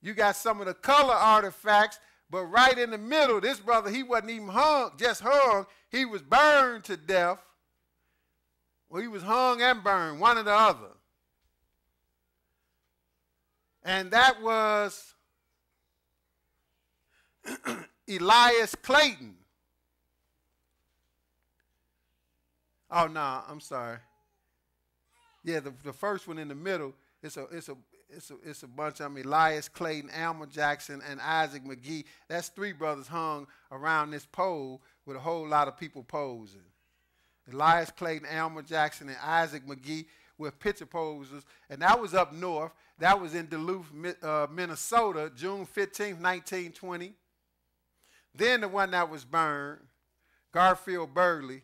you got some of the color artifacts, but right in the middle, this brother, he wasn't even hung, just hung. He was burned to death. Well, he was hung and burned, one or the other. And that was Elias Clayton. Oh, no, I'm sorry. Yeah, the first one in the middle, it's a bunch of them. Elias Clayton, Alma Jackson, and Isaac McGee. That's three brothers hung around this pole with a whole lot of people posing. Elias Clayton, Alma Jackson, and Isaac McGee with picture poses. And that was up north. That was in Duluth, Minnesota, June 15th, 1920. Then the one that was burned, Garfield Burley.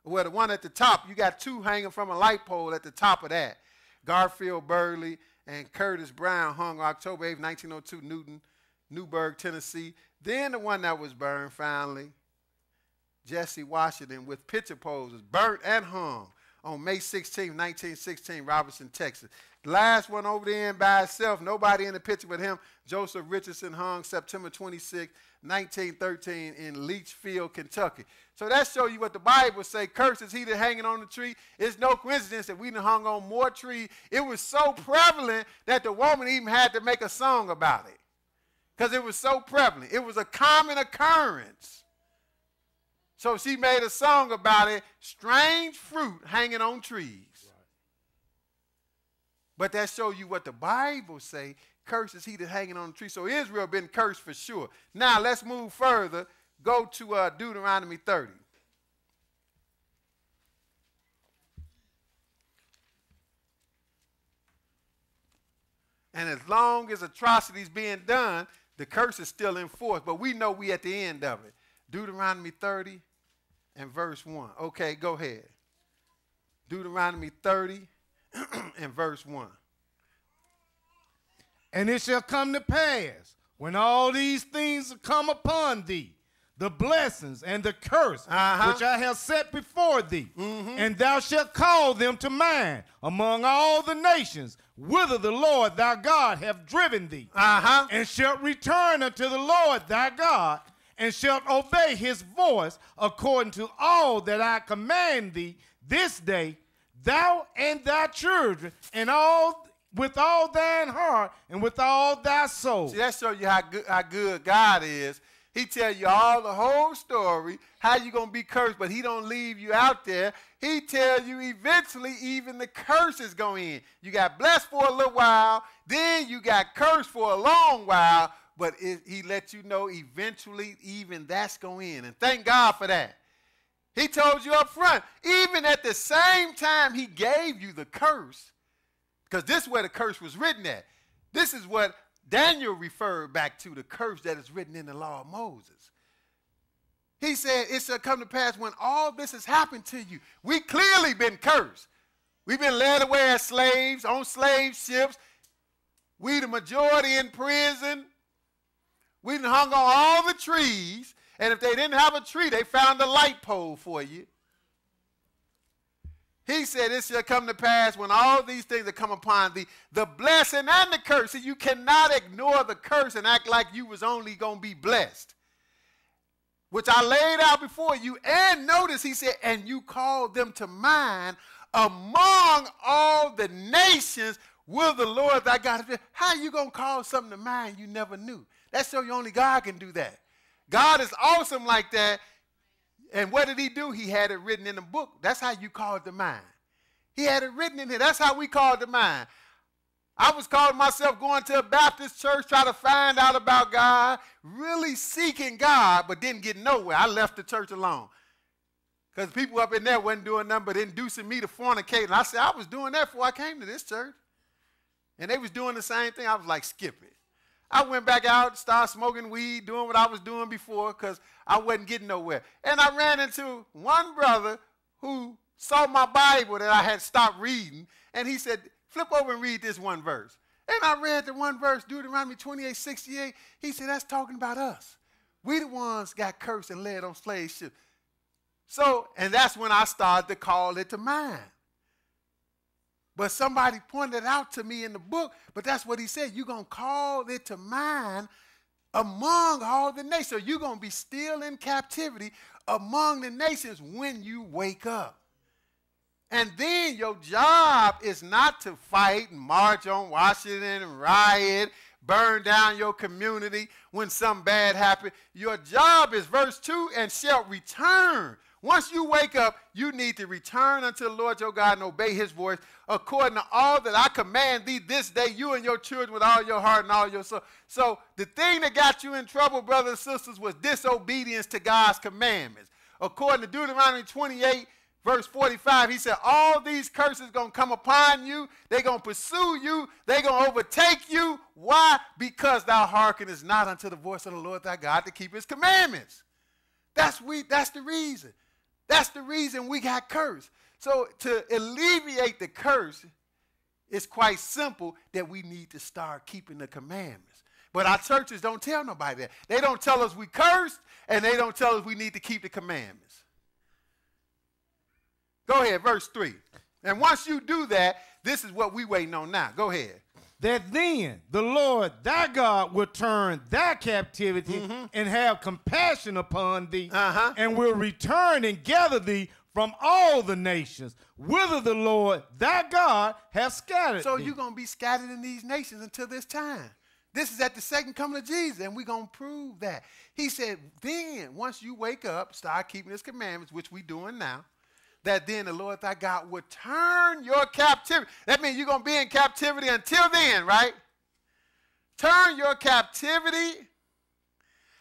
Well, the one at the top, you got two hanging from a light pole at the top of that. Garfield Burley and Curtis Brown hung October 8, 1902, Newburgh, Tennessee. Then the one that was burned finally, Jesse Washington with picture poses, burnt and hung on May 16, 1916, Robertson, Texas. The last one over there by itself, nobody in the picture but him, Joseph Richardson, hung September 26, 1913 in Leachfield, Kentucky. So that shows you what the Bible say. Cursed is he that hanging on the tree. It's no coincidence that we done hung on more trees. It was so prevalent that the woman even had to make a song about it because it was so prevalent. It was a common occurrence. So she made a song about it, strange fruit hanging on trees. Right. But that shows you what the Bible say. Cursed is he that hanging on the tree. So Israel been cursed for sure. Now let's move further. Go to Deuteronomy 30. And as long as atrocities being done, the curse is still in force. But we know we at the end of it. Deuteronomy 30 and verse 1. Okay, go ahead. Deuteronomy 30 and verse 1. And it shall come to pass, when all these things come upon thee, the blessings and the curse which I have set before thee, and thou shalt call them to mind among all the nations, whither the Lord thy God hath driven thee, and shalt return unto the Lord thy God, and shalt obey his voice according to all that I command thee this day, thou and thy children, and all with all thine heart and with all thy soul. See, that shows you how good God is. He tell you all the whole story, how you going to be cursed, but he don't leave you out there. He tell you eventually even the curses go in. You got blessed for a little while, then you got cursed for a long while, but he let you know eventually even that's going in. And thank God for that. He told you up front, even at the same time he gave you the curse, because this is where the curse was written at. This is what Daniel referred back to, the curse that is written in the law of Moses. He said, it shall come to pass when all this has happened to you. We clearly been cursed. We've been led away as slaves, on slave ships. We the majority in prison. We done hung on all the trees. And if they didn't have a tree, they found a light pole for you. He said, it shall come to pass when all these things that come upon thee, the blessing and the curse. See, you cannot ignore the curse and act like you was only going to be blessed, which I laid out before you. And notice he said, and you called them to mind among all the nations will the Lord thy God. How you going to call something to mind you never knew? That's so you only God can do that. God is awesome like that. And what did he do? He had it written in the book. That's how you call it to mind. He had it written in here. That's how we call it to mind. I was calling myself going to a Baptist church, trying to find out about God, really seeking God, but didn't get nowhere. I left the church alone. Because people up in there wasn't doing nothing but inducing me to fornicate. And I said, I was doing that before I came to this church. And they was doing the same thing. I was like, skip it. I went back out, started smoking weed, doing what I was doing before because I wasn't getting nowhere. And I ran into one brother who saw my Bible that I had stopped reading, and he said, flip over and read this one verse. And I read the one verse, Deuteronomy 28:68. He said, that's talking about us. We the ones got cursed and led on slave ships. So, and that's when I started to call it to mind. But somebody pointed it out to me in the book, but that's what he said. You're going to call it to mind among all the nations. So you're going to be still in captivity among the nations when you wake up. And then your job is not to fight and march on Washington and riot, burn down your community when something bad happens. Your job is, verse 2, and shall return. Once you wake up, you need to return unto the Lord your God and obey his voice according to all that I command thee this day, you and your children with all your heart and all your soul. So the thing that got you in trouble, brothers and sisters, was disobedience to God's commandments. According to Deuteronomy 28, verse 45, he said, all these curses going to come upon you. They're going to pursue you. They're going to overtake you. Why? Because thou hearkenest not unto the voice of the Lord thy God to keep his commandments. That's the reason. That's the reason we got cursed. So to alleviate the curse, it's quite simple that we need to start keeping the commandments. But our churches don't tell nobody that. They don't tell us we cursed, and they don't tell us we need to keep the commandments. Go ahead, verse 3. And once you do that, this is what we waiting on now. Go ahead. That then the Lord thy God will turn thy captivity and have compassion upon thee, and will return and gather thee from all the nations, whither the Lord thy God hath scattered So thee. you're going to be scattered in these nations until this time. This is at the second coming of Jesus, and we're going to prove that. He said, then, once you wake up, start keeping his commandments, which we're doing now, that then the Lord thy God will turn your captivity. That means you're going to be in captivity until then, right? Turn your captivity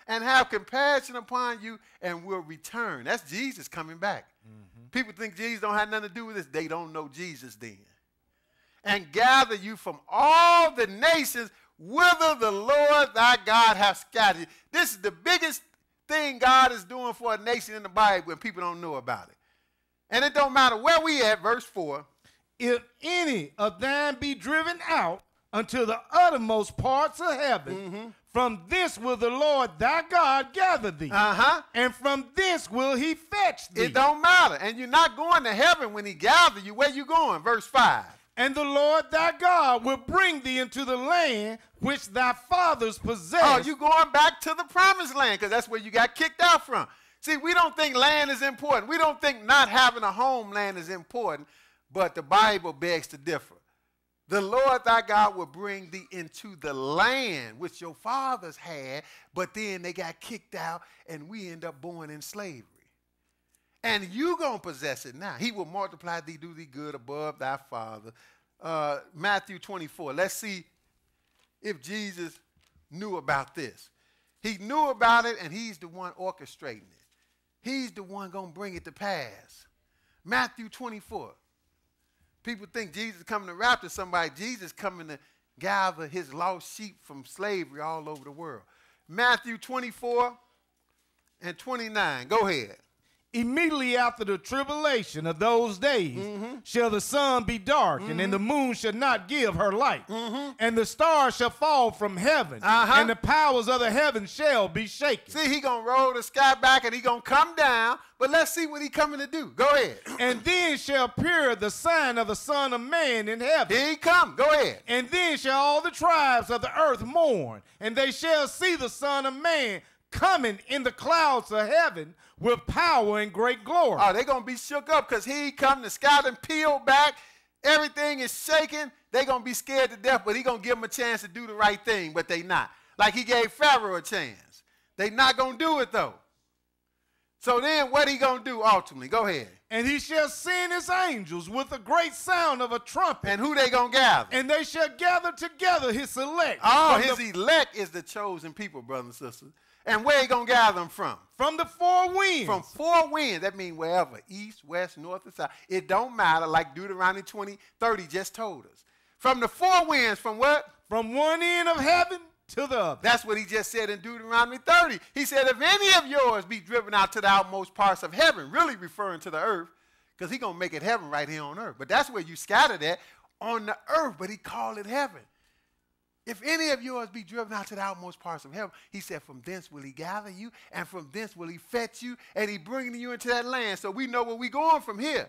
and have compassion upon you and will return. That's Jesus coming back. People think Jesus don't have nothing to do with this. They don't know Jesus then. And gather you from all the nations whither the Lord thy God hath scattered you. This is the biggest thing God is doing for a nation in the Bible when people don't know about it. And it don't matter where we at, verse 4. If any of thine be driven out unto the uttermost parts of heaven, from this will the Lord thy God gather thee. And from this will he fetch thee. It don't matter. And you're not going to heaven when he gathers you. Where you going? Verse 5. And the Lord thy God will bring thee into the land which thy fathers possessed. Oh, you going back to the promised land because that's where you got kicked out from. See, we don't think land is important. We don't think not having a homeland is important, but the Bible begs to differ. The Lord thy God will bring thee into the land which your fathers had, but then they got kicked out and we end up born in slavery. And you going to possess it now. He will multiply thee, do thee good above thy father. Matthew 24. Let's see if Jesus knew about this. He knew about it, and he's the one orchestrating it. He's the one going to bring it to pass. Matthew 24. People think Jesus is coming to rapture somebody. Jesus is coming to gather his lost sheep from slavery all over the world. Matthew 24 and 29. Go ahead. Immediately after the tribulation of those days shall the sun be darkened, and the moon shall not give her light, and the stars shall fall from heaven, and the powers of the heavens shall be shaken. See, he going to roll the sky back, and he going to come down, but let's see what he coming to do. Go ahead. And then shall appear the sign of the Son of Man in heaven. Here he come. Go ahead. And then shall all the tribes of the earth mourn, and they shall see the Son of Man coming in the clouds of heaven with power and great glory. Oh, they're going to be shook up because he come, the sky done peeled back. Everything is shaking. They're going to be scared to death, but he going to give them a chance to do the right thing, but they not. Like he gave Pharaoh a chance. They not going to do it, though. So then what he going to do ultimately? Go ahead. And he shall send his angels with a great sound of a trumpet. And who they going to gather? And they shall gather together his elect. Oh, his elect is the chosen people, brothers and sisters. And where he going to gather them from? From the four winds. From four winds. That means wherever. East, west, north, and south. It don't matter, like Deuteronomy 20:30 just told us. From the four winds, from what? From one end of heaven to the other. That's what he just said in Deuteronomy 30. He said, if any of yours be driven out to the outmost parts of heaven, really referring to the earth, because he's going to make it heaven right here on earth. But that's where you scattered at, on the earth, but he called it heaven. If any of yours be driven out to the outmost parts of heaven, he said, from thence will he gather you, and from thence will he fetch you, and he bringing you into that land. So we know where we going from here.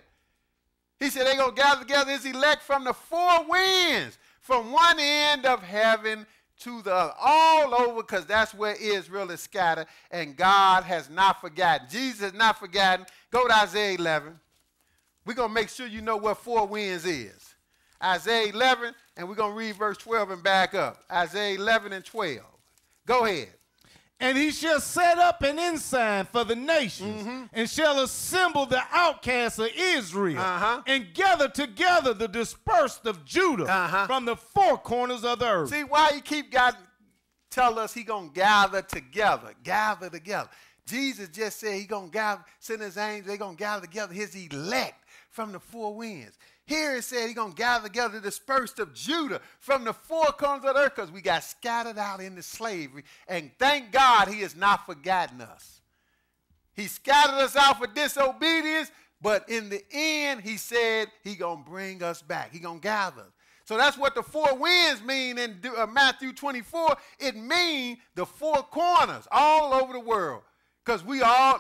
He said they're going to gather together his elect from the four winds, from one end of heaven to the other, all over, because that's where Israel is scattered, and God has not forgotten. Jesus has not forgotten. Go to Isaiah 11. We're going to make sure you know what four winds is. Isaiah 11, and we're going to read verse 12 and back up. Isaiah 11 and 12. Go ahead. And he shall set up an ensign for the nations, and shall assemble the outcasts of Israel, and gather together the dispersed of Judah from the four corners of the earth. See why he keep tell us he going to gather together. Gather together. Jesus just said he going to gather, send his angels, they going to gather together his elect from the four winds. Here it said he's going to gather together the dispersed of Judah from the four corners of the earth, because we got scattered out into slavery. And thank God he has not forgotten us. He scattered us out for disobedience, but in the end he said he's going to bring us back. He's going to gather. So that's what the four winds mean in Matthew 24. It means the four corners all over the world. Because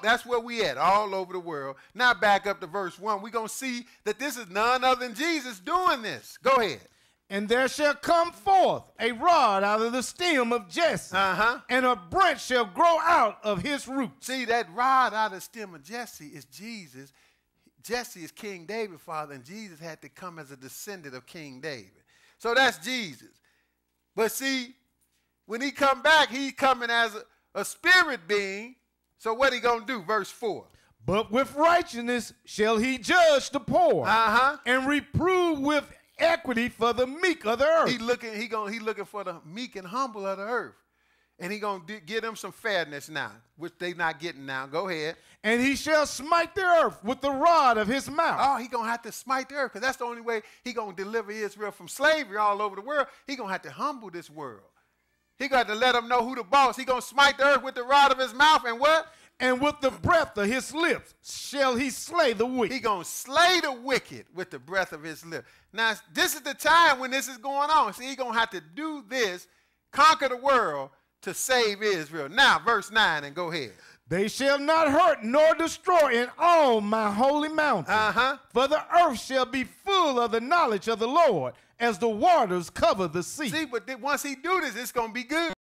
that's where we at, all over the world. Now back up to verse 1. We're going to see that this is none other than Jesus doing this. Go ahead. And there shall come forth a rod out of the stem of Jesse, and a branch shall grow out of his root. See, that rod out of the stem of Jesse is Jesus. Jesse is King David's father, and Jesus had to come as a descendant of King David. So that's Jesus. But see, when he come back, he's coming as a spirit being. So what he going to do? Verse 4. But with righteousness shall he judge the poor, and reprove with equity for the meek of the earth. He looking for the meek and humble of the earth. And he going to give them some fairness now, which they not getting now. Go ahead. And he shall smite the earth with the rod of his mouth. Oh, he going to have to smite the earth, because that's the only way he going to deliver Israel from slavery all over the world. He going to have to humble this world. He got to let them know who the boss. He going to smite the earth with the rod of his mouth, and what? And with the breath of his lips shall he slay the wicked. He going to slay the wicked with the breath of his lips. Now, this is the time when this is going on. See, he going to have to do this, conquer the world to save Israel. Now, verse 9, and go ahead. They shall not hurt nor destroy in all my holy mountain. For the earth shall be full of the knowledge of the Lord as the waters cover the sea. See, but once he do this, it's going to be good.